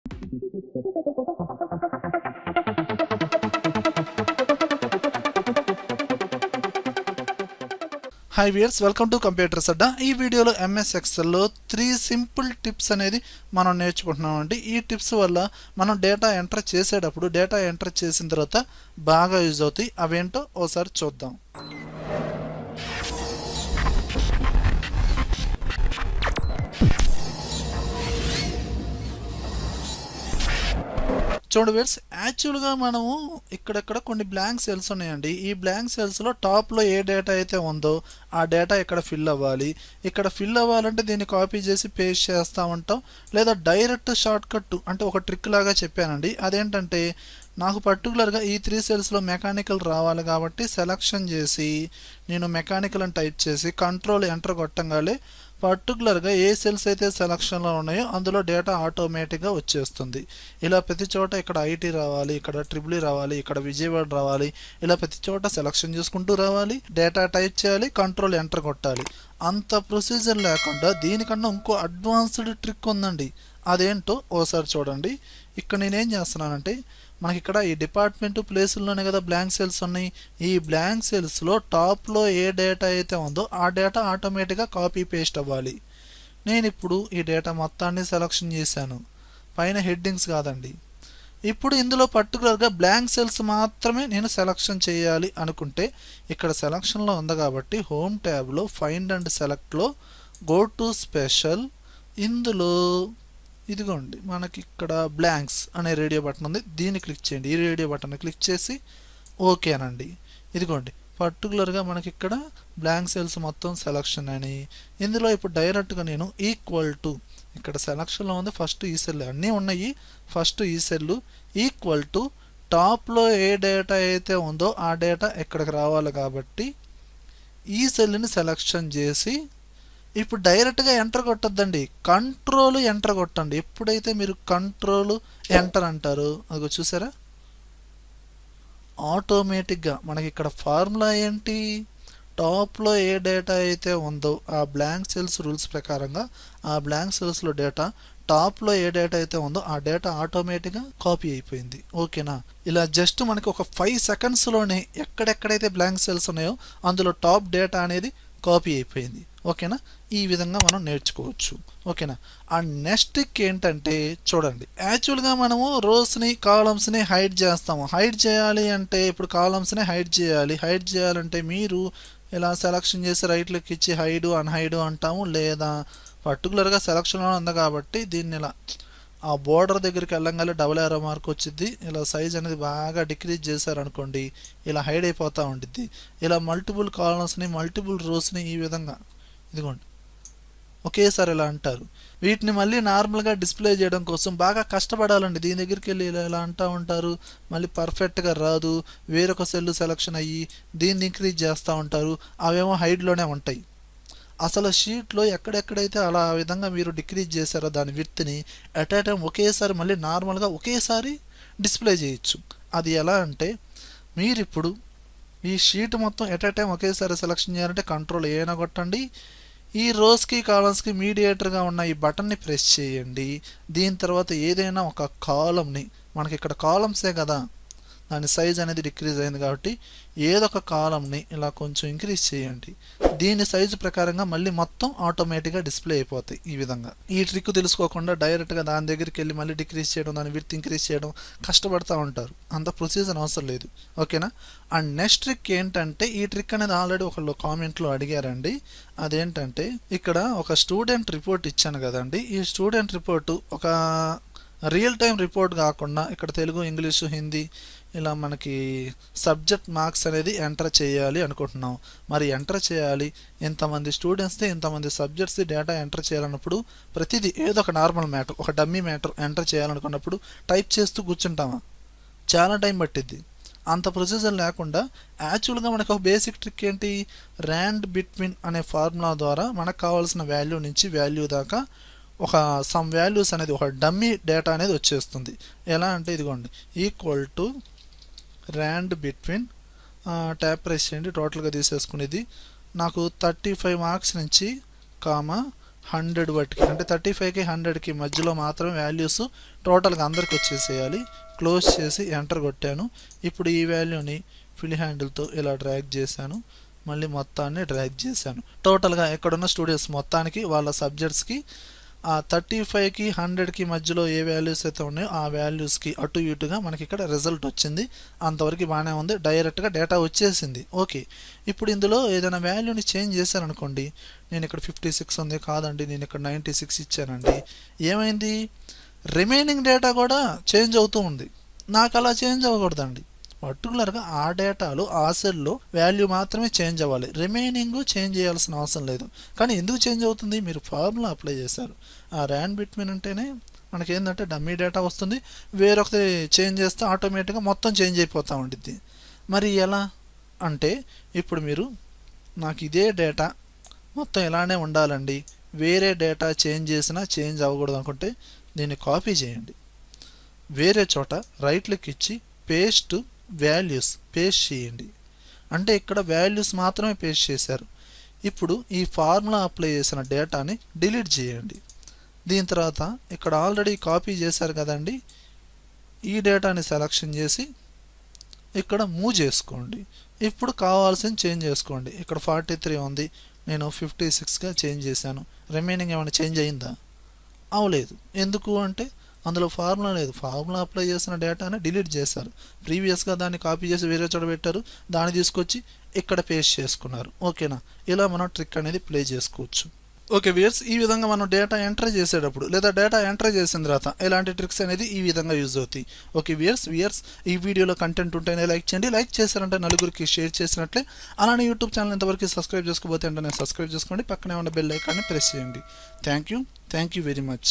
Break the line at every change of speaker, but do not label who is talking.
Hi viewers, welcome to Computers Adda. ఈ వీడియోలో MS Excel లో 3 సింపుల్ టిప్స్ అనేది మనం నేర్చుకుంటున్నామండి. ఈ టిప్స్ వల్ల మనం డేటా ఎంటర్ చేసేటప్పుడు డేటా ఎంటర్ చేసిన తర్వాత బాగా యూజ్ అవుతాయి. అవేంటో ఓసారి చూద్దాం. చూడండి వ్యూవర్స్, యాక్చువల్గా మనము ఇక్కడెక్కడ కొన్ని బ్లాంక్ సెల్స్ ఉన్నాయండి. ఈ బ్లాంక్ సెల్స్లో టాప్లో ఏ డేటా అయితే ఉందో ఆ డేటా ఇక్కడ ఫిల్ అవ్వాలి. ఇక్కడ ఫిల్ అవ్వాలంటే దీన్ని కాపీ చేసి పేస్ట్ చేస్తూ ఉంటాం, లేదా డైరెక్ట్ షార్ట్ కట్ అంటే ఒక ట్రిక్ లాగా చెప్పానండి. అదేంటంటే నాకు పర్టికులర్గా ఈ 3 సెల్స్లో మెకానికల్ రావాలి కాబట్టి సెలక్షన్ చేసి నేను మెకానికల్ అని టైప్ చేసి కంట్రోల్ ఎంటర్ కొట్టంగానే పర్టికులర్గా ఏ సెల్స్ అయితే సెలక్షన్లో ఉన్నాయో అందులో డేటా ఆటోమేటిక్గా వచ్చేస్తుంది. ఇలా ప్రతి చోట ఇక్కడ ఐటీ రావాలి, ఇక్కడ ట్రిపుల్ రావాలి, ఇక్కడ విజయవాడ రావాలి, ఇలా ప్రతి చోట సెలక్షన్ చేసుకుంటూ రావాలి, డేటా టైప్ చేయాలి, కంట్రోల్ ఎంటర్ కొట్టాలి. అంత ప్రొసీజర్ లేకుండా దీనికన్నా ఇంకో అడ్వాన్స్డ్ ట్రిక్ ఉందండి. అదేంటో ఓసారి చూడండి. ఇక్కడ నేనేం చేస్తున్నానంటే మనకి ఇక్కడ ఈ డిపార్ట్మెంట్ ప్లేసుల్లోనే కదా బ్లాంక్ సెల్స్ ఉన్నాయి. ఈ బ్లాంక్ సెల్స్లో టాప్లో ఏ డేటా అయితే ఉందో ఆ డేటా ఆటోమేటిక్గా కాపీ పేస్ట్ అవ్వాలి. నేను ఇప్పుడు ఈ డేటా మొత్తాన్ని సెలక్షన్ చేశాను, పైన హెడ్డింగ్స్ కాదండి. ఇప్పుడు ఇందులో పర్టికులర్గా బ్లాంక్ సెల్స్ మాత్రమే నేను సెలక్షన్ చేయాలి అనుకుంటే ఇక్కడ సెలక్షన్లో ఉంది కాబట్టి హోమ్ ట్యాబ్లో ఫైండ్ అండ్ సెలెక్ట్లో గో టు స్పెషల్, ఇందులో ఇదిగోండి మనకి ఇక్కడ బ్లాంక్స్ అనే రేడియో బటన్ ఉంది, దీన్ని క్లిక్ చేయండి. ఈ రేడియో బటన్ క్లిక్ చేసి ఓకేనండి. ఇదిగోండి పర్టికులర్గా మనకి ఇక్కడ బ్లాంక్ సెల్స్ మొత్తం సెలక్షన్ అని. ఇందులో ఇప్పుడు డైరెక్ట్గా నేను ఈక్వల్ టు ఇక్కడ సెలక్షన్లో ఉంది ఫస్ట్ ఈ సెల్, అన్నీ ఉన్నాయి, ఫస్ట్ ఈ సెల్ ఈక్వల్ టు టాప్లో ఏ డేటా అయితే ఉందో ఆ డేటా ఇక్కడికి రావాలి కాబట్టి ఈ సెల్ని సెలక్షన్ చేసి ఇప్పుడు డైరెక్ట్గా ఎంటర్ కొట్టద్దండి, కంట్రోల్ ఎంటర్ కొట్టండి. ఎప్పుడైతే మీరు కంట్రోల్ ఎంటర్ అంటారో అదిగో చూసారా ఆటోమేటిక్గా మనకి ఇక్కడ ఫార్ములా ఏంటి, టాప్లో ఏ డేటా అయితే ఉందో ఆ బ్లాంక్ సెల్స్ రూల్స్ ప్రకారంగా ఆ బ్లాంక్ సెల్స్లో డేటా టాప్లో ఏ డేటా అయితే ఉందో ఆ డేటా ఆటోమేటిక్గా కాపీ అయిపోయింది. ఓకేనా, ఇలా జస్ట్ మనకి ఒక 5 సెకండ్స్లోనే ఎక్కడెక్కడైతే బ్లాంక్ సెల్స్ ఉన్నాయో అందులో టాప్ డేటా అనేది కాపీ అయిపోయింది. ఓకేనా, ఈ విధంగా మనం నేర్చుకోవచ్చు. ఓకేనా, అండ్ నెక్స్ట్ ఏంటంటే చూడండి, యాక్చువల్గా మనము రోస్ని కాలమ్స్ని హైడ్ చేస్తాము. హైడ్ చేయాలి అంటే ఇప్పుడు కాలమ్స్ని హైడ్ చేయాలి. హైడ్ చేయాలంటే మీరు ఇలా సెలక్షన్ చేసి రైట్లోకి ఇచ్చి హైడ్ అన్హైడ్ అంటాము, లేదా పర్టికులర్గా సెలక్షన్లో ఉంది కాబట్టి దీన్ని ఇలా ఆ బోర్డర్ దగ్గరికి వెళ్ళంగానే డబుల్ ఏరో మార్క్ వచ్చింది. ఇలా సైజ్ అనేది బాగా డిక్రీజ్ చేశారనుకోండి ఇలా హైడ్ అయిపోతూ ఉంటుంది. ఇలా మల్టిపుల్ కాలమ్స్ని మల్టిపుల్ రోస్ని ఈ విధంగా ఇదిగోండి ఒకేసారి ఇలా అంటారు. వీటిని మళ్ళీ నార్మల్గా డిస్ప్లే చేయడం కోసం బాగా కష్టపడాలండి. దీని దగ్గరికి వెళ్ళి ఇలా అంటూ ఉంటారు, మళ్ళీ పర్ఫెక్ట్గా రాదు, వేరొక సెల్ సెలక్షన్ అయ్యి దీన్ని ఇంక్రీజ్ చేస్తూ ఉంటారు, అవేమో హైడ్లోనే ఉంటాయి. అసలు షీట్లో ఎక్కడెక్కడైతే అలా ఆ విధంగా మీరు డిక్రీజ్ చేశారో దాని విడ్త్ని ఎట్ ఏ టైం ఒకేసారి మళ్ళీ నార్మల్గా ఒకేసారి డిస్ప్లే చేయొచ్చు. అది ఎలా అంటే మీరు ఇప్పుడు ఈ షీట్ మొత్తం ఎట్ ఏ టైం ఒకేసారి సెలక్షన్ చేయాలంటే కంట్రోల్ ఏనా కొట్టండి, ఈ రోస్కి కాలమ్స్కి మీడియేటర్గా ఉన్న ఈ బటన్ని ప్రెస్ చేయండి. దీని తర్వాత ఏదైనా ఒక కాలమ్ని, మనకి ఇక్కడ కాలమ్సే కదా దాని సైజ్ అనేది డిక్రీజ్ అయింది కాబట్టి ఏదో ఒక కాలమ్ని ఇలా కొంచెం ఇంక్రీజ్ చేయండి. దీని సైజు ప్రకారంగా మళ్ళీ మొత్తం ఆటోమేటిక్గా డిస్ప్లే అయిపోతాయి. ఈ విధంగా ఈ ట్రిక్ తెలుసుకోకుండా డైరెక్ట్గా దాని దగ్గరికి వెళ్ళి మళ్ళీ డిక్రీజ్ చేయడం, దాని విడ్త్ ఇంక్రీజ్ చేయడం కష్టపడుతూ ఉంటారు. అంత ప్రొసీజర్ అవసరం లేదు. ఓకేనా, అండ్ నెక్స్ట్ ట్రిక్ ఏంటంటే ఈ ట్రిక్ అనేది ఆల్రెడీ ఒకళ్ళు కామెంట్లో అడిగారండి. అదేంటంటే ఇక్కడ ఒక స్టూడెంట్ రిపోర్ట్ ఇచ్చాను కదండి, ఈ స్టూడెంట్ రిపోర్టు ఒక రియల్ టైం రిపోర్ట్ కాకుండా ఇక్కడ తెలుగు, ఇంగ్లీషు, హిందీ ఇలా మనకి సబ్జెక్ట్ మార్క్స్ అనేది ఎంటర్ చేయాలి అనుకుంటున్నాం. మరి ఎంటర్ చేయాలి, ఇంతమంది స్టూడెంట్స్ది ఇంతమంది సబ్జెక్ట్స్ది డేటా ఎంటర్ చేయాలన్నప్పుడు ప్రతిదీ ఏదో ఒక నార్మల్ మ్యాటర్, ఒక డమ్మీ మ్యాటర్ ఎంటర్ చేయాలనుకున్నప్పుడు టైప్ చేస్తూ కూర్చుంటామా, చాలా టైం పట్టిద్ది. అంత ప్రొసీజర్ లేకుండా యాక్చువల్గా మనకు ఒక బేసిక్ ట్రిక్ ఏంటి, ర్యాండ్ బిట్వీన్ అనే ఫార్ములా ద్వారా మనకు కావాల్సిన వాల్యూ నుంచి వాల్యూ దాకా ఒక సమ్ వాల్యూస్ అనేది ఒక డమ్మీ డేటా అనేది వచ్చేస్తుంది. ఎలా అంటే ఇదిగోండి equal to rand between tap press చేయండి, టోటల్గా తీసేసుకునేది నాకు 35 మార్క్స్ నుంచి కామా 100 వాటికి అంటే 35కి 100కి మధ్యలో మాత్రం వాల్యూస్ టోటల్గా అందరికి వచ్చేసేయాలి. క్లోజ్ చేసి ఎంటర్ కొట్టాను. ఇప్పుడు ఈ వాల్యూని ఫిల్ హ్యాండిల్తో ఇలా డ్రాగ్ చేశాను. మళ్ళీ మొత్తాన్ని డ్రాగ్ చేశాను. టోటల్గా ఎక్కడున్న స్టూడెంట్స్ మొత్తానికి వాళ్ళ సబ్జెక్ట్స్కి ఆ 35కి 100కి మధ్యలో ఏ వాల్యూస్ అయితే ఉన్నాయో ఆ వాల్యూస్కి అటు ఇటుగా మనకి ఇక్కడ రిజల్ట్ వచ్చింది. అంతవరకు బాగానే ఉంది. డైరెక్ట్గా డేటా వచ్చేసింది. ఓకే, ఇప్పుడు ఇందులో ఏదైనా వాల్యూని చేంజ్ చేశారనుకోండి. నేను ఇక్కడ 56 ఉంది, కాదండి నేను ఇక్కడ 96 ఇచ్చానండి. ఏమైంది? రిమైనింగ్ డేటా కూడా చేంజ్ అవుతూ ఉంది. నాకు అలా చేంజ్ అవ్వకూడదండి. పర్టికులర్గా ఆ డేటాలో ఆ సెల్లో వాల్యూ మాత్రమే చేంజ్ అవ్వాలి. రిమైనింగ్ చేంజ్ చేయాల్సిన అవసరం లేదు. కానీ ఎందుకు చేంజ్ అవుతుంది? మీరు ఫార్ములా అప్లై చేశారు. ఆ ర్యాన్ బిట్వీన్ అంటేనే మనకి ఏంటంటే డమ్మీ డేటా వస్తుంది. వేరొకటి చేంజ్ చేస్తే ఆటోమేటిక్గా మొత్తం చేంజ్ అయిపోతూ ఉంటుంది. మరి ఎలా అంటే ఇప్పుడు మీరు నాకు ఇదే డేటా మొత్తం ఇలానే ఉండాలండి, వేరే డేటా చేంజ్ చేసినా చేంజ్ అవ్వకూడదు అనుకుంటే దీన్ని కాపీ చేయండి. వేరే చోట రైట్ క్లిక్ ఇచ్చి పేస్ట్ వాల్యూస్ పేస్ట్ చేయండి. అంటే ఇక్కడ వాల్యూస్ మాత్రమే పేస్ట్ చేశారు. ఇప్పుడు ఈ ఫార్ములా అప్లై చేసిన డేటాని డిలీట్ చేయండి. దీని తర్వాత ఇక్కడ ఆల్రెడీ కాపీ చేశారు కదండి, ఈ డేటాని సెలెక్షన్ చేసి ఇక్కడ మూవ్ చేసుకోండి. ఇప్పుడు కావాల్సిన చేంజ్ చేసుకోండి. ఇక్కడ 43 ఉంది, నేను 56గా చేంజ్ చేశాను. రిమైనింగ్ ఏమైనా చేంజ్ అయిందా? అవలేదు. ఎందుకు అంటే అందులో ఫార్ములా లేదు. ఫార్ములా అప్లై చేసిన డేటాని డిలీట్ చేశారు. ప్రీవియస్గా దాన్ని కాపీ చేసి వేరే చోట పెట్టారు, దాన్ని తీసుకొచ్చి ఇక్కడ పేస్ట్ చేసుకున్నారు. ఓకేనా? ఇలా మనం ట్రిక్ అనేది ప్లే చేసుకోవచ్చు. ఓకే వ్యూయర్స్, ఈ విధంగా మనం డేటా ఎంటర్ చేసేటప్పుడు లేదా డేటా ఎంటర్ చేసిన తర్వాత ఇలాంటి ట్రిక్స్ అనేది ఈ విధంగా యూజ్ అవుతాయి. ఓకే వ్యూయర్స్ ఈ వీడియోలో కంటెంట్ ఉంటేనే లైక్ చేయండి. లైక్ చేశారంటే నలుగురికి షేర్ చేసినట్లే. అలానే యూట్యూబ్ ఛానల్ ఇంతవరకు సబ్స్క్రైబ్ చేసుకోబోతే వెంటనే సబ్స్క్రైబ్ చేసుకోండి. పక్కనే ఉన్న బెల్ ఐకాన్ని ప్రెస్ చేయండి. Thank you very much.